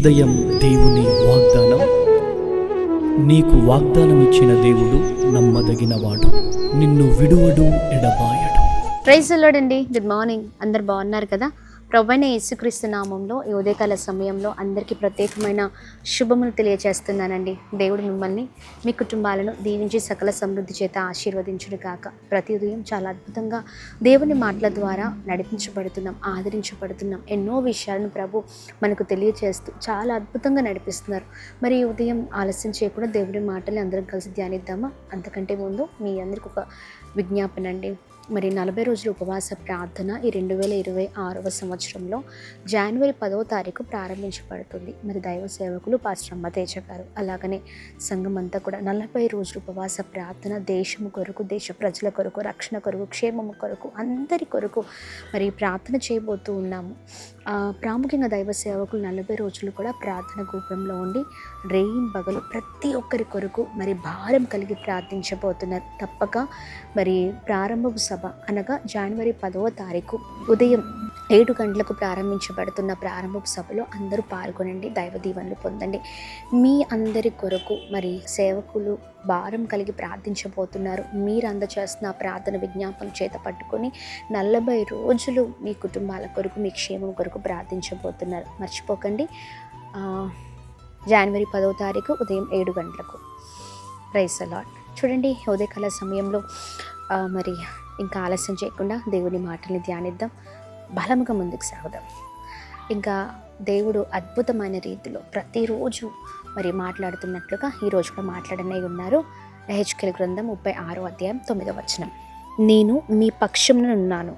ఉదయం దేవుని వాగ్దానం. నీకు వాగ్దానం ఇచ్చిన దేవుడు నమ్మదగినవాడు, నిన్ను విడువడు, ఎడబాయడు. ప్రైజ్ ది లార్డ్ అండి. Good morning. అందరు బాగున్నారు కదా? ప్రభువైన యేసుక్రీస్తు నామంలో ఈ ఉదయకాల సమయంలో అందరికీ ప్రత్యేకమైన శుభములు తెలియజేస్తున్నానండి. దేవుడు మిమ్మల్ని, మీ కుటుంబాలను దీవించి సకల సమృద్ధి చేత ఆశీర్వదించును కాక. ప్రతి ఉదయం చాలా అద్భుతంగా దేవుని మాటల ద్వారా నడిపించబడుతున్నాం, ఆదరించబడుతున్నాం. ఎన్నో విషయాలను ప్రభు మనకు తెలియజేస్తూ చాలా అద్భుతంగా నడిపిస్తున్నారు. మరి ఈ ఉదయం ఆలస్యం చేయకుండా దేవుడి మాటలు అందరం కలిసి ధ్యానిద్దామా? అంతకంటే ముందు మీ అందరికి ఒక విజ్ఞాపన అండి. మరి 40 రోజుల ఉపవాస ప్రార్థన ఈ 2026వ సంవత్సరంలో జనవరి 10వ తారీఖు ప్రారంభించబడుతుంది. మరి దైవ సేవకులు పాస్టర్ అమ్మ తేజ గారు, అలాగనే సంఘం అంతా కూడా 40 రోజుల ఉపవాస ప్రార్థన దేశము కొరకు, దేశ ప్రజల కొరకు, రక్షణ కొరకు, క్షేమము కొరకు, అందరి కొరకు మరి ప్రార్థన చేయబోతూ ఉన్నాము. ప్రాముఖ్యంగా దైవ సేవకులు 40 రోజులు కూడా ప్రార్థన గోపురంలో ఉండి రేయిన్ పగలు ప్రతి ఒక్కరి కొరకు మరి భారం కలిగి ప్రార్థించబోతున్నారు. తప్పక మరి ప్రారంభపు సభ అనగా జనవరి 10వ తారీఖు ఉదయం 7 గంటలకు ప్రారంభించబడుతున్న ప్రారంభపు సభలో అందరూ పాల్గొనండి, దైవ దీవెనలు పొందండి. మీ అందరి కొరకు మరి సేవకులు భారం కలిగి ప్రార్థించబోతున్నారు. మీరు అందచేస్తున్న ప్రార్థన విజ్ఞాపన చేత పట్టుకొని 40 రోజులు మీ కుటుంబాల కొరకు, మీ క్షేమం కొరకు ప్రార్థించబోతున్నారు. మర్చిపోకండి. జనవరి 10వ తారీఖు ఉదయం 7 గంటలకు. Praise the Lord. చూడండి, ఉదయకాల సమయంలో మరి ఇంకా ఆలస్యం చేయకుండా దేవుని మాటల్ని ధ్యానిద్దాం, బలంగా ముందుకు సాగుదాం. ఇంకా దేవుడు అద్భుతమైన రీతిలో ప్రతిరోజు మరి మాట్లాడుతున్నట్లుగా ఈరోజు కూడా మాట్లాడనే ఉన్నారు. యెహెజ్కేలు గ్రంథం 36వ అధ్యాయం 9వ వచనం. నేను మీ పక్షమున ఉన్నాను.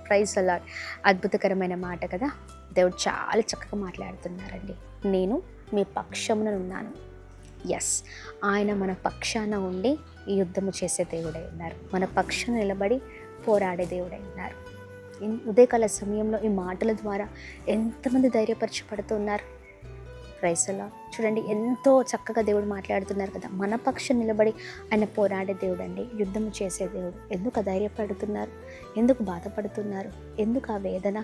Praise the lord. అద్భుతకరమైన మాట కదా. దేవుడు చాలా చక్కగా మాట్లాడుతున్నారండి. నేను మీ పక్షమున ఉన్నాను. ఎస్, ఆయన మన పక్షాన ఉండి ఈ యుద్ధము చేసే దేవుడై ఉన్నారు. మన పక్షాన నిలబడి పోరాడే దేవుడై ఉన్నారు. ఉదయకాల సమయంలో ఈ మాటల ద్వారా ఎంతమంది ధైర్యపరచబడుతున్నారు. Praise the Lord. చూడండి, ఎంతో చక్కగా దేవుడు మాట్లాడుతున్నారు కదా. మన పక్షం నిలబడి ఆయన పోరాడే దేవుడు అండి, యుద్ధము చేసే దేవుడు. ఎందుకు ధైర్యపడుతున్నారు? ఎందుకు బాధపడుతున్నారు? ఎందుకు ఆ వేదన?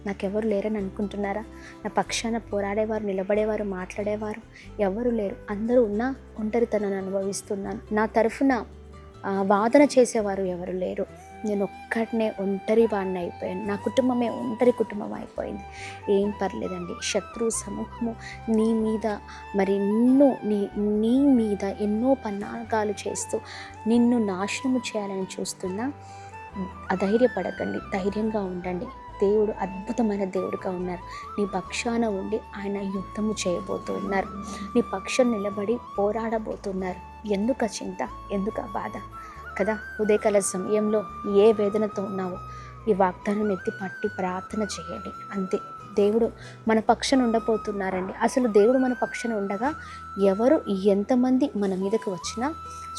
నాకెవరు లేరని అనుకుంటున్నారా? నా పక్షాన పోరాడేవారు, నిలబడేవారు, మాట్లాడేవారు ఎవరు లేరు. అందరూ ఉన్నా ఒంటరితనాన్ని అనుభవిస్తున్నాను. నా తరఫున వాదన చేసేవారు ఎవరు లేరు. నేను ఒక్కడనే ఒంటరి వాడిని అయిపోయాను. నా కుటుంబమే ఒంటరి కుటుంబం అయిపోయింది. ఏం పర్లేదండి, శత్రు సమూహము నీ మీద మరి నీ మీద ఎన్నో పన్నాగాలు చేస్తూ నిన్ను నాశనము చేయాలని చూస్తున్నా. అధైర్యపడకండి, ధైర్యంగా ఉండండి. దేవుడు అద్భుతమైన దేవుడుగా ఉన్నారు. నీ పక్షాన ఉండి ఆయన యుద్ధము చేయబోతూ ఉన్నారు. నీ పక్షం నిలబడి పోరాడబోతున్నారు. ఎందుకు చింత, ఎందుకు బాధ కదా? ఉదయకాల సమయంలో ఏ వేదనతో ఉన్నావో ఈ వాగ్దానం ఎత్తి పట్టి ప్రార్థన చేయండి. అంతే. దేవుడు మన పక్షాన ఉండబోతున్నారండి. అసలు దేవుడు మన పక్షాన ఉండగా ఎవరు ఎంతమంది మన మీదకు వచ్చినా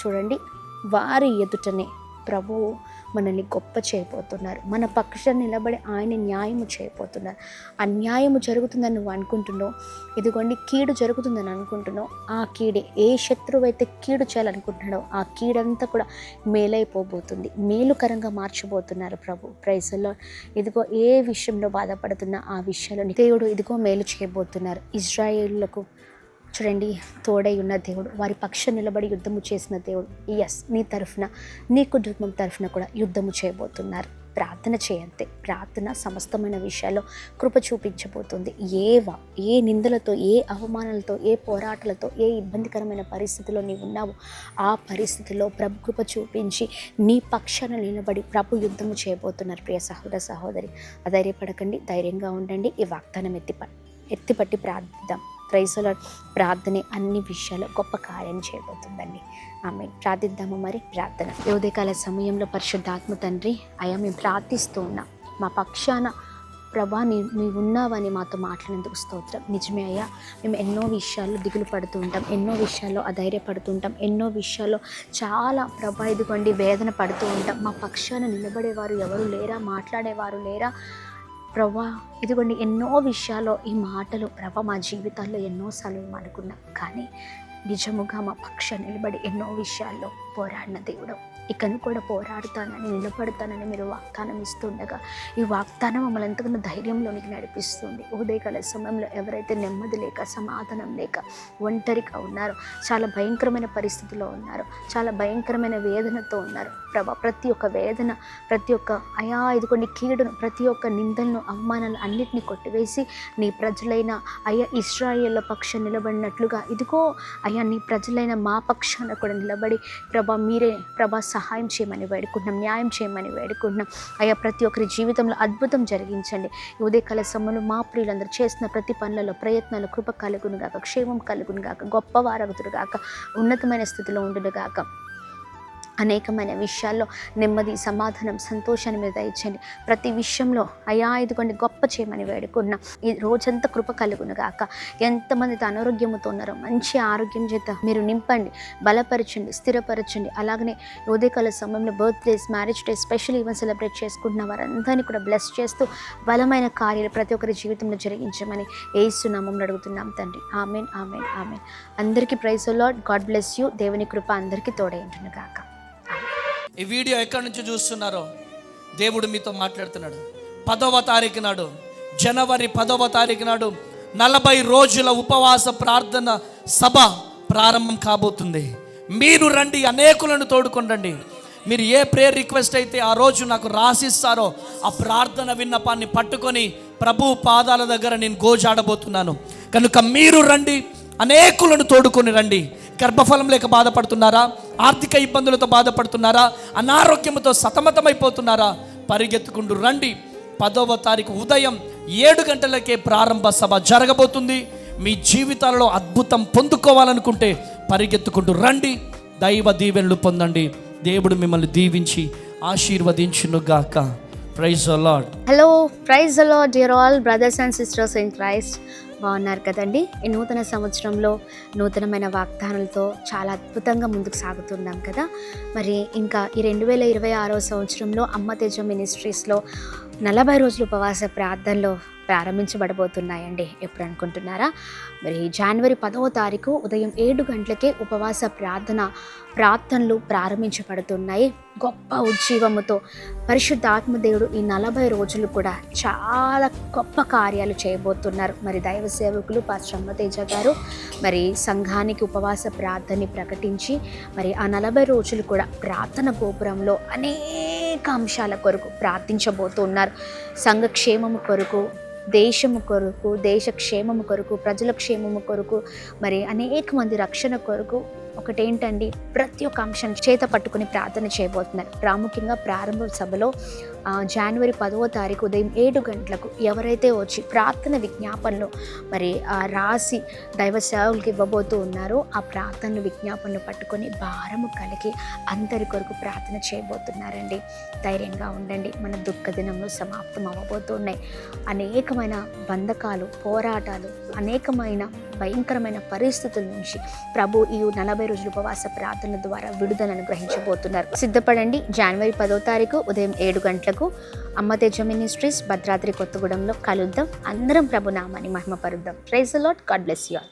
చూడండి, వారి ఎదుటనే ప్రభువు మనల్ని గొప్ప చేయబోతున్నారు. మన పక్షాన్ని నిలబడి ఆయన న్యాయము చేయబోతున్నారు. అన్యాయము జరుగుతుందని నువ్వు అనుకుంటున్నావు, ఇదిగోండి కీడు జరుగుతుందని అనుకుంటున్నావు. ఆ కీడే, ఏ శత్రువు అయితే కీడు చేయాలనుకుంటున్నాడో ఆ కీడంతా కూడా మేలైపోబోతుంది. మేలుకరంగా మార్చబోతున్నారు ప్రభు. Praise the Lord. ఇదిగో ఏ విషయంలో బాధపడుతున్నా ఆ విషయంలో దేవుడు ఇదిగో మేలు చేయబోతున్నారు. ఇజ్రాయేలులకు చూడండి తోడై ఉన్న దేవుడు, వారి పక్షం నిలబడి యుద్ధము చేసిన దేవుడు. ఎస్, నీ తరఫున, నీ కుటుంబం తరఫున కూడా యుద్ధము చేయబోతున్నారు. ప్రార్థన చేయంతే. ప్రార్థన సమస్తమైన విషయాల్లో కృప చూపించబోతుంది. ఏ నిందలతో, ఏ అవమానాలతో, ఏ పోరాటాలతో, ఏ ఇబ్బందికరమైన పరిస్థితిలో నీవు ఉన్నావో ఆ పరిస్థితిలో ప్రభు కృప చూపించి నీ పక్షాన నిలబడి ప్రభు యుద్ధము చేయబోతున్నారు. ప్రియ సహోదర సహోదరి, అధైర్యపడకండి, ధైర్యంగా ఉండండి. ఈ వాగ్దానం ఎత్తిపట్టి ప్రార్థిద్దాం. Praise the Lord. ప్రార్థనే అన్ని విషయాల్లో గొప్ప కార్యం చేయబోతుందండి. ఆమె ప్రార్థిద్దాము. మరి ప్రార్థన. ఉదయకాల సమయంలో పరిశుద్ధాత్మ తండ్రి, అయ్యా మేము ప్రార్థిస్తూ ఉన్నాం. మా పక్షాన ప్రభా నీ ఉన్నావని మాతో మాట్లాడినందుకు స్తోత్రం. నిజమే అయ్యా, మేము ఎన్నో విషయాల్లో దిగులు పడుతూ ఉంటాం, ఎన్నో విషయాల్లో అధైర్యపడుతూ ఉంటాం, ఎన్నో విషయాల్లో చాలా ప్రభా ఇదిగోండి వేదన పడుతూ ఉంటాం. మా పక్షాన నిలబడేవారు ఎవరు లేరా, మాట్లాడేవారు లేరా ప్రభా? ఇదిగోండి ఎన్నో విషయాల్లో ఈ మాటలు ప్రభా మా జీవితాల్లో ఎన్నోసార్లు మేము అనుకున్నాం, కానీ నిజముగా మా పక్ష నిలబడి ఎన్నో విషయాల్లో పోరాడిన దేవుడు. ఇకను కూడా పోరాడుతానని, నిలబడతానని మీరు వాగ్దానం ఇస్తుండగా ఈ వాగ్దానం మమ్మల్ని ఎంతగానో ధైర్యంలోనికి నడిపిస్తుంది. ఉదయకాల సమయంలో ఎవరైతే నెమ్మది లేక, సమాధానం లేక, ఒంటరిగా ఉన్నారో, చాలా భయంకరమైన పరిస్థితిలో ఉన్నారు, చాలా భయంకరమైన వేదనతో ఉన్నారు ప్రభా, ప్రతి ఒక్క వేదన, ప్రతి ఒక్క అయా ఇదిగోండి కీడును, ప్రతి ఒక్క నిందలను, అవమానాలు అన్నిటినీ కొట్టివేసి నీ ప్రజలైన అయ్యా ఇశ్రాయేళ్ల పక్షం నిలబడినట్లుగా ఇదిగో అయ్యా నీ ప్రజలైన మా పక్షాన కూడా నిలబడి ప్రభా మీరే ప్రభా సహాయం చేయమని వేడుకుంటున్నాం, న్యాయం చేయమని వేడుకుంటున్నాం. అయ్యా ప్రతి ఒక్కరి జీవితంలో అద్భుతం జరిగించండి. ఈ ఉదయకాల సమయంలో మా ప్రియులందరూ చేసిన ప్రతి పనులలో ప్రయత్నాలు కృప కలుగును గాక, క్షేమం కలుగును గాక, గొప్ప వారగుతురు గాక, ఉన్నతమైన స్థితిలో ఉండును గాక. అనేకమైన విషయాల్లో నెమ్మది, సమాధానం, సంతోషాన్ని మీద దయచేయండి. ప్రతి విషయంలో అయా ఇదిగోండి గొప్ప చేయమని వేడుకున్నాం. ఈ రోజంతా కృప కలుగును గాక. ఎంతమంది అనారోగ్యంతో ఉన్నారో మంచి ఆరోగ్యం చేత మీరు నింపండి, బలపరచండి, స్థిరపరచండి. అలాగనే ఉదయకాల సమయంలో birthdays, marriage days, special event celebrate చేసుకుంటున్న వారందరినీ కూడా బ్లెస్ చేస్తూ బలమైన కార్యాలు ప్రతి ఒక్కరి జీవితంలో జరిగించమని యేసు నామములో అడుగుతున్నాం తండ్రి. Amen, amen, amen. అందరికీ praise the Lord. God bless you. దేవుని కృప అందరికీ తోడై ఉండును గాక. ఈ వీడియో ఎక్కడి నుంచి చూస్తున్నారో దేవుడు మీతో మాట్లాడుతున్నాడు. 10వ తారీఖు నాడు, జనవరి 10వ తారీఖు నాడు 40 రోజుల ఉపవాస ప్రార్థన సభ ప్రారంభం కాబోతుంది. మీరు రండి, అనేకులను తోడుకొండండి. మీరు ఏ ప్రేయర్ రిక్వెస్ట్ అయితే ఆ రోజు నాకు రాసిస్తారో ఆ ప్రార్థన విన్నపాన్ని పట్టుకొని ప్రభు పాదాల దగ్గర నేను గోజాడబోతున్నాను. కనుక మీరు రండి, అనేకులను తోడుకొని రండి. గర్భఫలం లేక బాధపడుతున్నారా? ఆర్థిక ఇబ్బందులతో బాధపడుతున్నారా? అనారోగ్యంతో సతమతమైపోతున్నారా? పరిగెత్తుకుంటూ రండి. 10వ తారీఖు ఉదయం 7 గంటలకే ప్రారంభ సభ జరగబోతుంది. మీ జీవితాలలో అద్భుతం పొందుకోవాలనుకుంటే పరిగెత్తుకుంటూ రండి. దైవ దీవెనలు పొందండి. దేవుడు మిమ్మల్ని దీవించి ఆశీర్వదించునుగాక. Praise the Lord. Hello, praise the Lord dear all brothers and sisters in Christ. బాగున్నారు కదండి? ఈ నూతన సంవత్సరంలో నూతనమైన వాగ్దానాలతో చాలా అద్భుతంగా ముందుకు సాగుతున్నాం కదా. మరి ఇంకా ఈ 2026వ సంవత్సరంలో అమ్మ తేజ మినిస్ట్రీస్లో 40 రోజులు ఉపవాస ప్రార్థనలో ప్రారంభించబడబోతున్నాయండి. ఎప్పుడు అనుకుంటున్నారా? మరి జనవరి 10వ తారీఖు ఉదయం 7 గంటలకే ఉపవాస ప్రార్థనలు ప్రారంభించబడుతున్నాయి. గొప్ప ఉజ్జీవముతో పరిశుద్ధాత్మదేవుడు ఈ 40 రోజులు కూడా చాలా గొప్ప కార్యాలు చేయబోతున్నారు. మరి దైవ సేవకులు పాస్టర్ అమ్మ తేజ గారు మరి సంఘానికి ఉపవాస ప్రార్థనని ప్రకటించి మరి ఆ 40 రోజులు కూడా ప్రార్థన గోపురంలో అనేక అంశాల కొరకు ప్రార్థించబోతున్నారు. సంఘ క్షేమము కొరకు, దేశము కొరకు, దేశ క్షేమము కొరకు, ప్రజల క్షేమము కొరకు, మరి అనేక మంది రక్షణ కొరకు. ఒకటేంటండి, ప్రతి ఒక్క అంశం చేత పట్టుకుని ప్రార్థన చేయబోతున్నారు. ప్రాముఖ్యంగా ప్రారంభ సభలో జనవరి 10వ తారీఖు ఉదయం 7 గంటలకు ఎవరైతే వచ్చి ప్రార్థన విజ్ఞాపనలు మరి రాసి దైవ సేవకులకి ఇవ్వబోతూ ఉన్నారో ఆ ప్రార్థనలు విజ్ఞాపనలు పట్టుకొని భారము కలిగి అందరి కొరకు ప్రార్థన చేయబోతున్నారండి. ధైర్యంగా ఉండండి. మన దుఃఖ దినంలో సమాప్తం అవ్వబోతున్నాయి. అనేకమైన బంధకాలు, పోరాటాలు, అనేకమైన భయంకరమైన పరిస్థితుల నుంచి ప్రభు ఈ 40 రోజుల ఉపవాస ప్రార్థనల ద్వారా విడుదలను గ్రహించబోతున్నారు. సిద్ధపడండి. జనవరి 10వ తారీఖు ఉదయం 7 గంటలకు అమ్మ తేజ మినిస్ట్రీస్, భద్రాద్రి కొత్తగూడెంలో కలుద్దాం. అందరం ప్రభు నామాన్ని మహిమపరుద్దాం. Praise the Lord. God bless you all.